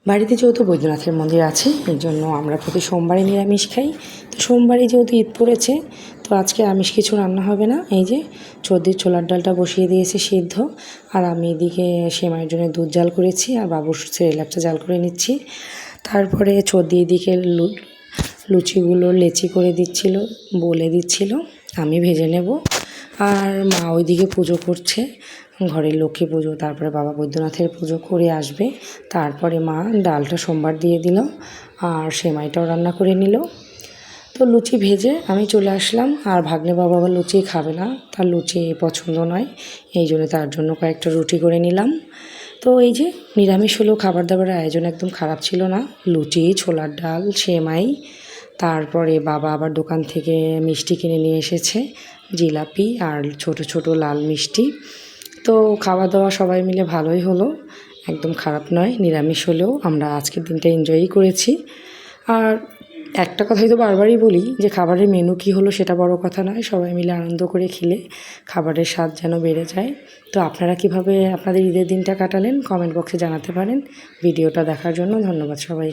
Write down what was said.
বাড়িতে যেহেতু বৈদ্যনাথের মন্দির আছে এই জন্য আমরা প্রতি সোমবারে নিরামিষ খাই। তো সোমবারে যেহেতু ঈদ পড়েছে তো আজকে আমিষ কিছু রান্না হবে না। এই যে চর্দির ছোলার ডালটা বসিয়ে দিয়েছি সিদ্ধ, আর আমি এদিকে সেমাইয়ের জন্য দুধ জাল করেছি আর বাবুর সেরেলাকটা জাল করে নিচ্ছি। তারপরে চর্দি এদিকে লুচিগুলো লেচি করে দিচ্ছিল, বলে দিচ্ছিল, আমি ভেজে নেব। আর মা ওইদিকে পুজো করছে, ঘরের লক্ষ্মী পুজো, তারপরে বাবা বৈদ্যনাথের পুজো করে আসবে। তারপরে মা ডালটা সোমবার দিয়ে দিল আর সেমাইটাও রান্না করে নিল। তো লুচি ভেজে আমি চলে আসলাম, আর ভাগ্নে বাবা আবার লুচি খাবে না, তার লুচি পছন্দ নয়, এই জন্য তার জন্য কয়েকটা রুটি করে নিলাম। তো এই যে নিরামিষ হলেও খাবার দাবারের আয়োজন একদম খারাপ ছিল না। লুচি, ছোলার ডাল, সেমাই, তারপরে বাবা আবার দোকান থেকে মিষ্টি কিনে নিয়ে এসেছে, জিলাপি আর ছোট ছোট লাল মিষ্টি। তো খাওয়া দাওয়া সবাই মিলে ভালোই হলো, একদম খারাপ নয়। নিরামিষ হলেও আমরা আজকের দিনটা এনজয়ই করেছি। আর একটা কথাই তো বারবারই বলি যে খাবারের মেনু কী হলো সেটা বড় কথা নয়, সবাই মিলে আনন্দ করে খেলে খাবারের স্বাদ যেন বেড়ে যায়। তো আপনারা কীভাবে আপনাদের ঈদের দিনটা কাটালেন কমেন্ট বক্সে জানাতে পারেন। ভিডিওটা দেখার জন্য ধন্যবাদ সবাই।